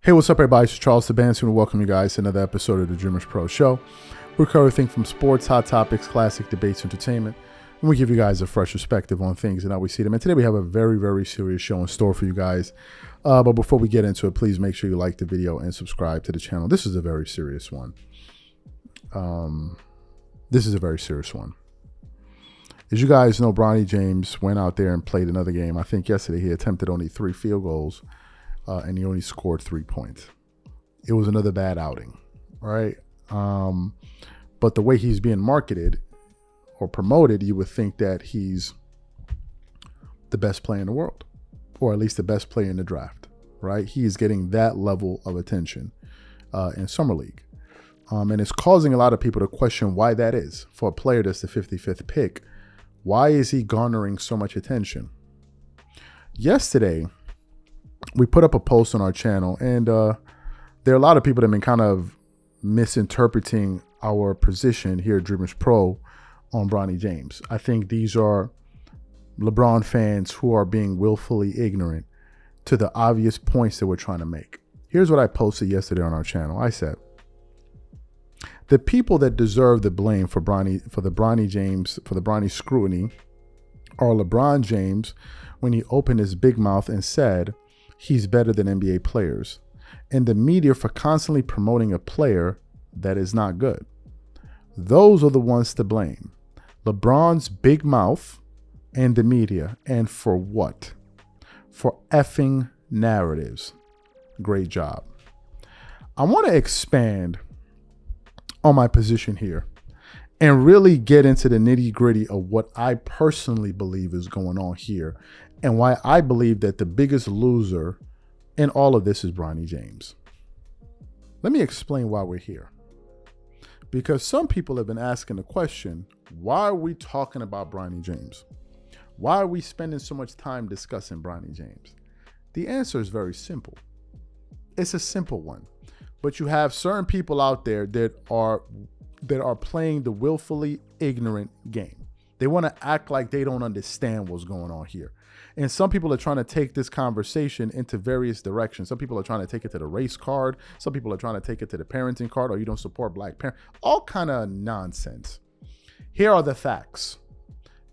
Hey, what's up, everybody? It's Charles Sabanson, and welcome you guys to another episode of the Dreamers Pro Show. We cover everything from sports, hot topics, classic debates, entertainment, and we give you guys a fresh perspective on things and how we see them. And today we have a very, very serious show in store for you guys. But before we get into it, please make sure you like the video and subscribe to the channel. This is a very serious one. As you guys know, Bronny James went out there and played another game. I think yesterday he attempted only 3 field goals. And he only scored 3 points. It was another bad outing, right? But the way he's being marketed or promoted, you would think that he's the best player in the world, or at least the best player in the draft, right? He is getting that level of attention in Summer League. And it's causing a lot of people to question why that is. For a player that's the 55th pick, why is he garnering so much attention? Yesterday, we put up a post on our channel, and there are a lot of people that have been kind of misinterpreting our position here at Dreamers Pro on Bronny James. I think these are LeBron fans who are being willfully ignorant to the obvious points that we're trying to make. Here's what I posted yesterday on our channel. I said, the people that deserve the blame for the Bronny scrutiny are LeBron James when he opened his big mouth and said he's better than NBA players, and the media for constantly promoting a player that is not good. Those are the ones to blame. LeBron's big mouth and the media. And for what? For effing narratives. Great job. I want to expand on my position here and really get into the nitty-gritty of what I personally believe is going on here, and why I believe that the biggest loser in all of this is Bronny James. Let me explain why we're here. Because some people have been asking the question, why are we talking about Bronny James? Why are we spending so much time discussing Bronny James? The answer is very simple. It's a simple one. But you have certain people out there that are playing the willfully ignorant game. They want to act like they don't understand what's going on here. And some people are trying to take this conversation into various directions. Some people are trying to take it to the race card. Some people are trying to take it to the parenting card, or you don't support black parents. All kind of nonsense. Here are the facts.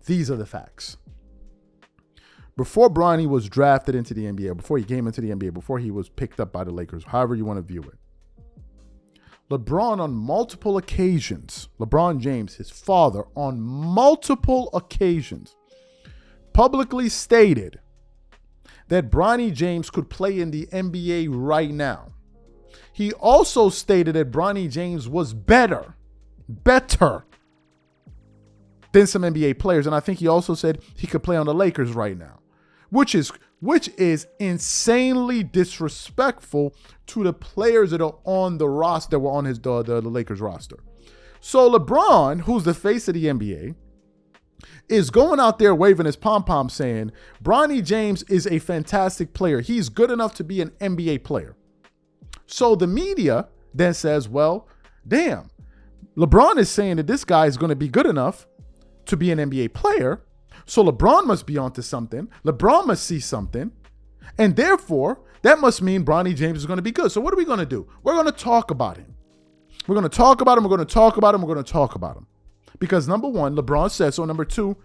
These are the facts. Before Bronny was drafted into the NBA, before he came into the NBA, before he was picked up by the Lakers, however you want to view it, LeBron on multiple occasions, LeBron James, his father, on multiple occasions, publicly stated that Bronny James could play in the NBA right now. He also stated that Bronny James was better than some NBA players. And I think he also said he could play on the Lakers right now, which is insanely disrespectful to the players that are on the roster, that were on the Lakers roster. So LeBron, who's the face of the NBA, is going out there waving his pom-pom saying, Bronny James is a fantastic player. He's good enough to be an NBA player. So the media then says, well, damn, LeBron is saying that this guy is going to be good enough to be an NBA player. So LeBron must be onto something. LeBron must see something. And therefore, that must mean Bronny James is going to be good. So what are we going to do? We're going to talk about him. We're going to talk about him. We're going to talk about him. We're going to talk about him. Because number one, LeBron says so. Number two,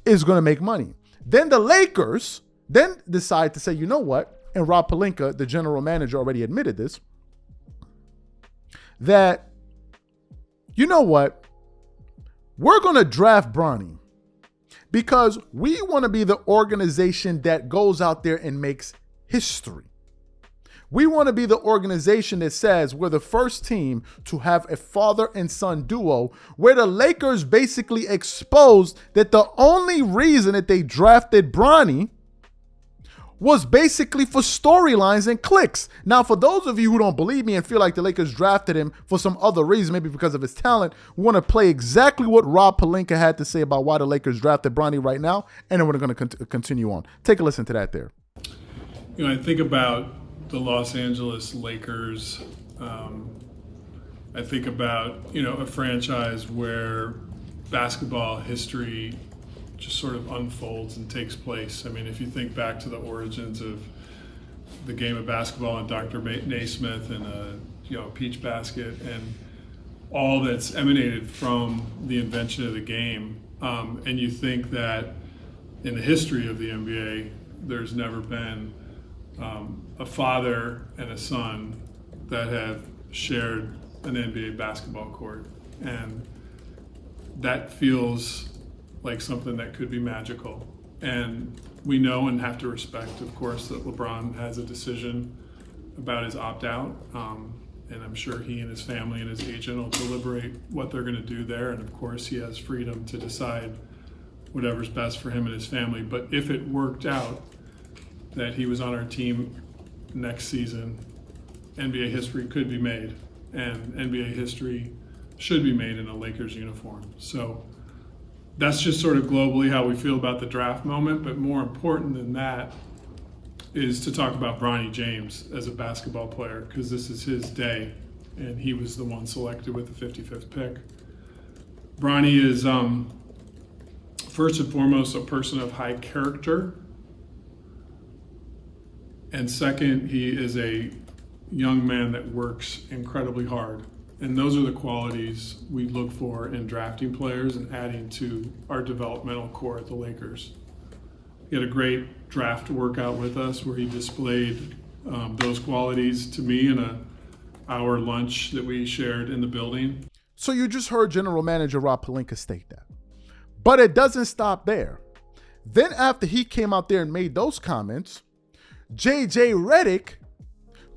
is going to make money. Then the Lakers then decide to say, you know what? And Rob Pelinka, the general manager, already admitted this, that, you know what? We're going to draft Bronny because we want to be the organization that goes out there and makes history. We want to be the organization that says we're the first team to have a father and son duo, where the Lakers basically exposed that the only reason that they drafted Bronny was basically for storylines and clicks. Now, for those of you who don't believe me and feel like the Lakers drafted him for some other reason, maybe because of his talent, we want to play exactly what Rob Pelinka had to say about why the Lakers drafted Bronny right now, and then we're going to continue on. Take a listen to that there. I think about the Los Angeles Lakers. I think about, a franchise where basketball history just sort of unfolds and takes place. I mean, if you think back to the origins of the game of basketball and Dr. Naismith and Peach Basket and all that's emanated from the invention of the game. And you think that in the history of the NBA, there's never been a father and a son that have shared an NBA basketball court. And that feels like something that could be magical. And we know and have to respect, of course, that LeBron has a decision about his opt-out. And I'm sure he and his family and his agent will deliberate what they're going to do there. And of course, he has freedom to decide whatever's best for him and his family. But if it worked out that he was on our team next season, NBA history could be made. And NBA history should be made in a Lakers uniform. So that's just sort of globally how we feel about the draft moment. But more important than that is to talk about Bronny James as a basketball player, because this is his day, and he was the one selected with the 55th pick. Bronny is first and foremost a person of high character, and second, he is a young man that works incredibly hard. And those are the qualities we look for in drafting players and adding to our developmental core at the Lakers. He had a great draft workout with us where he displayed those qualities to me in an hour lunch that we shared in the building. So you just heard General Manager Rob Pelinka state that. But it doesn't stop there. Then after he came out there and made those comments, JJ Redick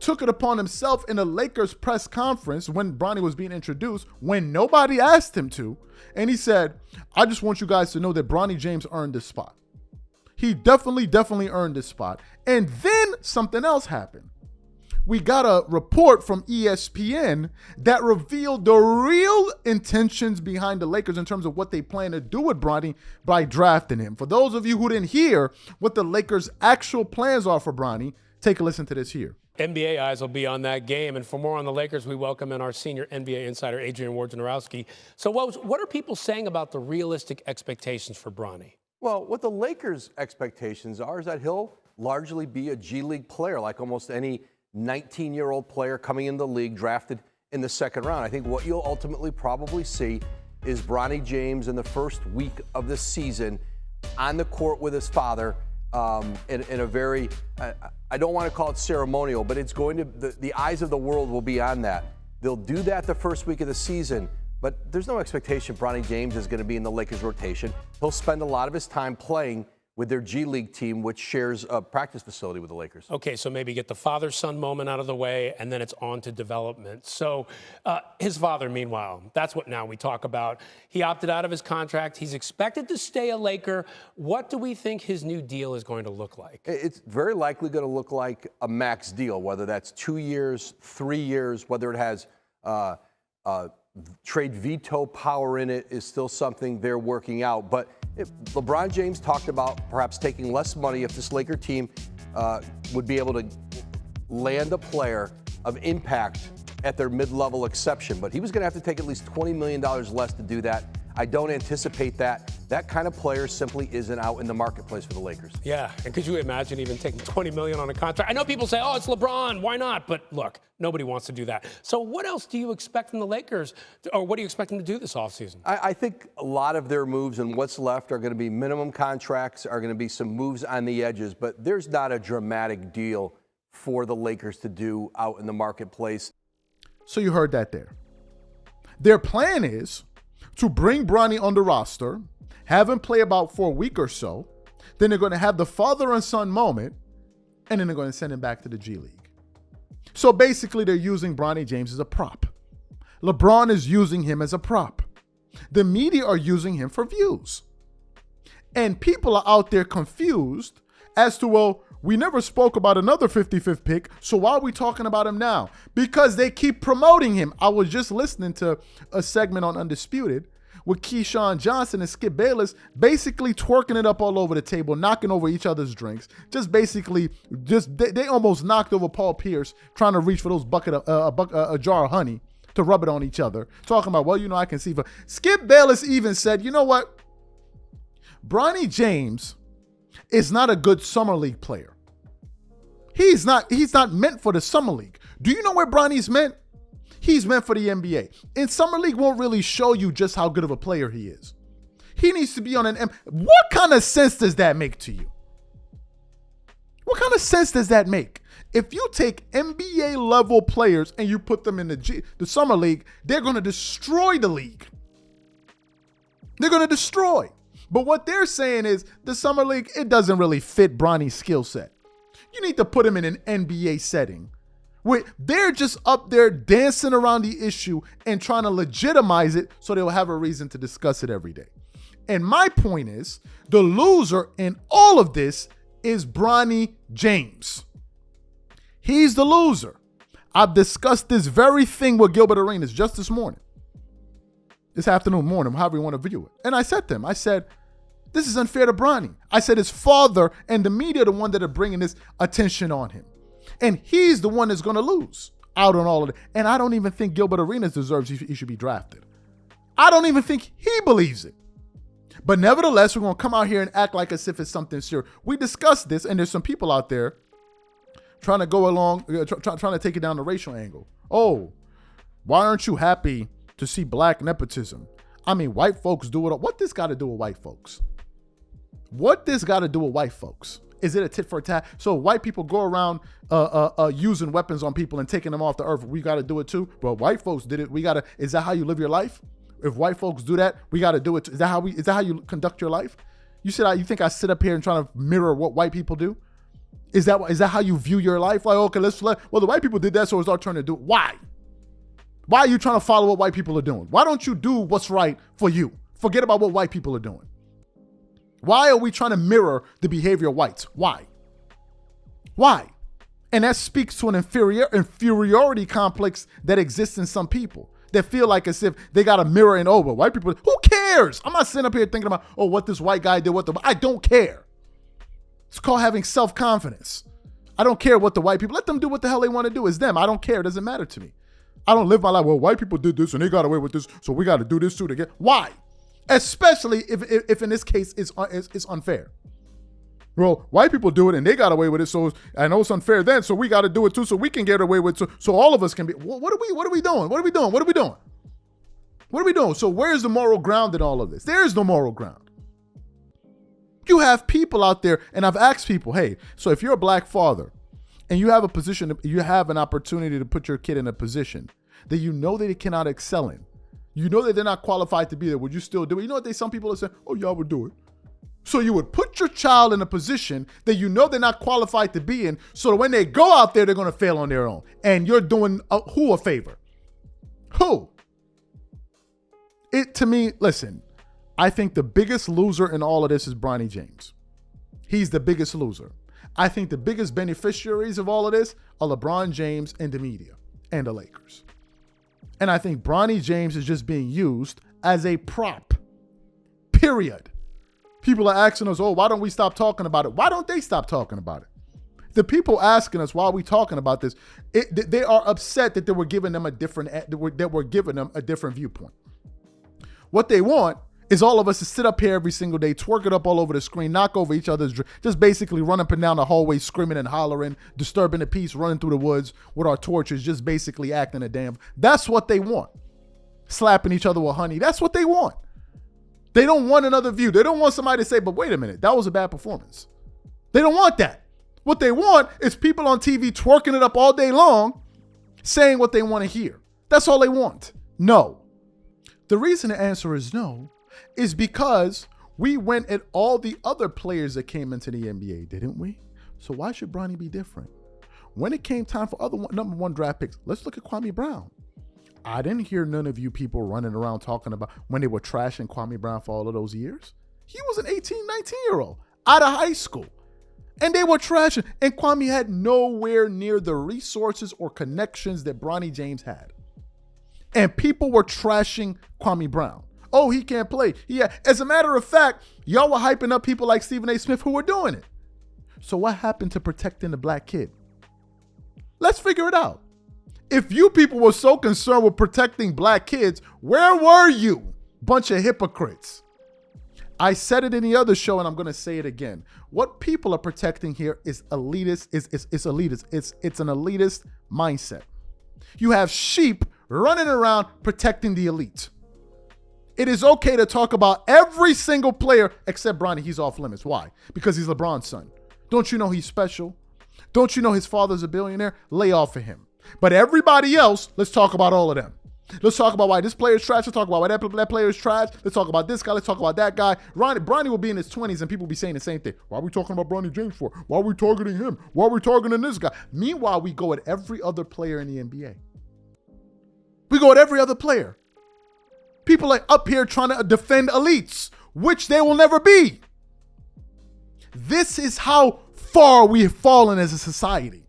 took it upon himself in a Lakers press conference when Bronny was being introduced, when nobody asked him to, and he said, I just want you guys to know that Bronny James earned this spot. He definitely earned this spot. And then something else happened. We got a report from ESPN that revealed the real intentions behind the Lakers in terms of what they plan to do with Bronny by drafting him. For those of you who didn't hear what the Lakers' actual plans are for Bronny, take a listen to this here. NBA eyes will be on that game. And for more on the Lakers, we welcome in our senior NBA insider, Adrien W. So what are people saying about the realistic expectations for Bronny? Well, what the Lakers' expectations are is that he'll largely be a G League player, like almost any 19-year-old player coming in the league drafted in the second round. I think what you'll ultimately probably see is Bronny James in the first week of the season on the court with his father in a very, I don't want to call it ceremonial, but it's going to, the eyes of the world will be on that. They'll do that the first week of the season. But there's no expectation Bronny James is going to be in the Lakers rotation. He'll spend a lot of his time playing with their G League team, which shares a practice facility with the Lakers. Okay, so maybe get the father-son moment out of the way, and then it's on to development. So his father, meanwhile, that's what now we talk about. He opted out of his contract. He's expected to stay a Laker. What do we think his new deal is going to look like? It's very likely going to look like a max deal, whether that's 2 years, 3 years, whether it has trade veto power in it is still something they're working out. But if LeBron James talked about perhaps taking less money if this Laker team would be able to land a player of impact at their mid-level exception. But he was going to have to take at least $20 million less to do that. I don't anticipate that. That kind of player simply isn't out in the marketplace for the Lakers. Yeah, and could you imagine even taking $20 million on a contract? I know people say, oh, it's LeBron, why not? But look, nobody wants to do that. So what else do you expect from the Lakers, or what do you expect them to do this offseason? I think a lot of their moves and what's left are going to be minimum contracts, are going to be some moves on the edges, but there's not a dramatic deal for the Lakers to do out in the marketplace. So you heard that there. Their plan is to bring Bronny on the roster, have him play about for a week or so, then they're going to have the father and son moment, and then they're going to send him back to the G League. So basically, they're using Bronny James as a prop. LeBron is using him as a prop. The media are using him for views. And people are out there confused as to, well, we never spoke about another 55th pick, so why are we talking about him now? Because they keep promoting him. I was just listening to a segment on Undisputed with Keyshawn Johnson and Skip Bayless basically twerking it up all over the table, knocking over each other's drinks. They almost knocked over Paul Pierce trying to reach for those a jar of honey to rub it on each other. Talking about, well, I can see. Skip Bayless even said, you know what? Bronny James is not a good summer league player. He's not meant for the summer league. Do you know where Bronny's meant? He's meant for the NBA. And summer league won't really show you just how good of a player he is. He needs to be on what kind of sense does that make to you? What kind of sense does that make? If you take NBA level players and you put them in the summer league, they're going to destroy the league. They're going to destroy. But what they're saying is the summer league, it doesn't really fit Bronny's skill set. You need to put him in an NBA setting where they're just up there dancing around the issue and trying to legitimize it so they'll have a reason to discuss it every day. And my point is, the loser in all of this is Bronny James. He's the loser. I've discussed this very thing with Gilbert Arenas just this morning. This afternoon, morning, however you want to view it. And I said to him, I said, this is unfair to Bronny. I said his father and the media are the one that are bringing this attention on him. And he's the one that's going to lose out on all of it. And I don't even think Gilbert Arenas deserves he should be drafted. I don't even think he believes it. But nevertheless, we're going to come out here and act like as if it's something serious. We discussed this, and there's some people out there trying to go along, trying to take it down the racial angle. Oh, why aren't you happy to see black nepotism? I mean, white folks do it. What this got to do with white folks? What this got to do with white folks? Is it a tit for tat? So white people go around using weapons on people and taking them off the earth. We got to do it too. Well, white folks did it. Is that how you live your life? If white folks do that, we got to do it. Is that how you conduct your life? You think I sit up here and try to mirror what white people do? Is that how you view your life? Like, okay, well, the white people did that, so it's our turn to do it. Why? Why are you trying to follow what white people are doing? Why don't you do what's right for you? Forget about what white people are doing. Why are we trying to mirror the behavior of whites? Why? Why? And that speaks to an inferiority complex that exists in some people that feel like as if they got a mirror and over. White people, who cares? I'm not sitting up here thinking about, what this white guy did, I don't care. It's called having self-confidence. I don't care what the white people, let them do what the hell they want to do. It's them. I don't care. It doesn't matter to me. I don't live my life, white people did this and they got away with this, so we got to do this too to get. Why? Especially if in this case it's unfair. Well, white people do it and they got away with it, so I know it's unfair then, so we got to do it too, so we can get away with it, so all of us can be. What are we doing? So where's the moral ground in all of this? There's no moral ground. You have people out there, and I've asked people, hey, so if you're a black father and you have a position, you have an opportunity to put your kid in a position that you know that he cannot excel in, you know that they're not qualified to be there, would you still do it? You know what some people are saying, oh yeah, I would do it. So you would put your child in a position that you know they're not qualified to be in, so that when they go out there, they're going to fail on their own. And you're doing who a favor? Who? To me, listen, I think the biggest loser in all of this is Bronny James. He's the biggest loser. I think the biggest beneficiaries of all of this are LeBron James and the media and the Lakers. And I think Bronny James is just being used as a prop, period. People are asking us, why don't we stop talking about it? Why don't they stop talking about it? The people asking us, why are we talking about this? They are upset that we're giving them a different viewpoint. What they want is all of us to sit up here every single day, twerk it up all over the screen, knock over each other's, just basically run up and down the hallway, screaming and hollering, disturbing the peace, running through the woods with our torches, just basically acting a damn. That's what they want. Slapping each other with honey. That's what they want. They don't want another view. They don't want somebody to say, but wait a minute, that was a bad performance. They don't want that. What they want is people on TV twerking it up all day long, saying what they want to hear. That's all they want. No. The reason the answer is no is because we went at all the other players that came into the NBA, didn't we? So why should Bronny be different? When it came time for other number one draft picks, let's look at Kwame Brown. I didn't hear none of you people running around talking about when they were trashing Kwame Brown for all of those years. He was an 18, 19-year-old out of high school. And they were trashing. And Kwame had nowhere near the resources or connections that Bronny James had. And people were trashing Kwame Brown. Oh, he can't play. Yeah. As a matter of fact, y'all were hyping up people like Stephen A. Smith who were doing it. So what happened to protecting the black kid? Let's figure it out. If you people were so concerned with protecting black kids, where were you? Bunch of hypocrites. I said it in the other show, and I'm going to say it again. What people are protecting here is elitist. It's elitist. It's an elitist mindset. You have sheep running around protecting the elite. It is okay to talk about every single player except Bronny. He's off limits. Why? Because he's LeBron's son. Don't you know he's special? Don't you know his father's a billionaire? Lay off of him. But everybody else, let's talk about all of them. Let's talk about why this player is trash. Let's talk about why that player is trash. Let's talk about this guy. Let's talk about that guy. Bronny will be in his 20s and people will be saying the same thing. Why are we talking about Bronny James for? Why are we targeting him? Why are we targeting this guy? Meanwhile, we go at every other player in the NBA. We go at every other player. People are up here trying to defend elites, which they will never be. This is how far we have fallen as a society.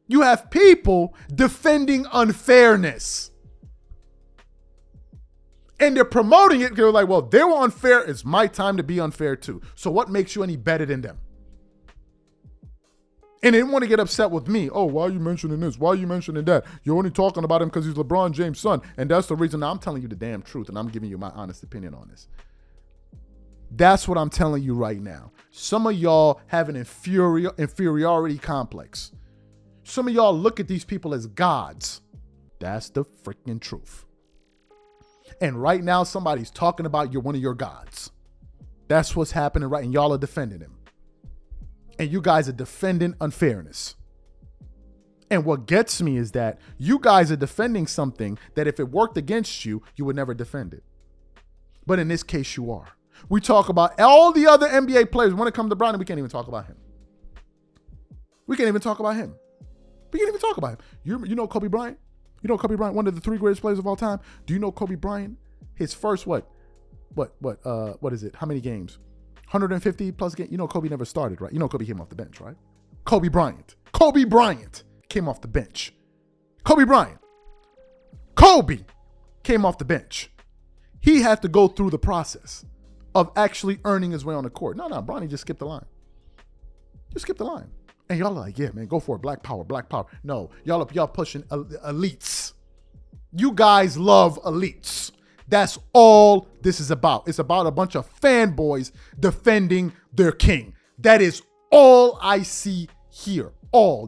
You have people defending unfairness. And they're promoting it. They're like, well, they were unfair. It's my time to be unfair too. So what makes you any better than them? And they didn't want to get upset with me. Oh, why are you mentioning this? Why are you mentioning that? You're only talking about him because he's LeBron James' son. And that's the reason. Now, I'm telling you the damn truth, and I'm giving you my honest opinion on this. That's what I'm telling you right now. Some of y'all have an inferiority complex. Some of y'all look at these people as gods. That's the freaking truth. And right now, somebody's talking about you're one of your gods. That's what's happening right, and y'all are defending him. And you guys are defending unfairness. And what gets me is that you guys are defending something that if it worked against you, you would never defend it. But in this case, you are. We talk about all the other NBA players. When it comes to Bronny, we can't even talk about him. We can't even talk about him. We can't even talk about him. You know Kobe Bryant? You know Kobe Bryant, one of the 3 greatest players of all time? Do you know Kobe Bryant? His first what is it? How many games? 150 plus games. You know Kobe never started, right? You know Kobe came off the bench, right? Kobe Bryant came off the bench. Kobe came off the bench. He had to go through the process of actually earning his way on the court. No, Bronny just skipped the line. Just skipped the line. And y'all are like, yeah, man, go for it. Black power. No, y'all pushing elites. You guys love elites. That's all this is about. It's about a bunch of fanboys defending their king. That is all I see here.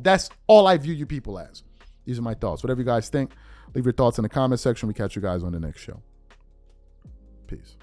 That's all I view you people as. These are my thoughts. Whatever you guys think, leave your thoughts in the comment section. We catch you guys on the next show. Peace.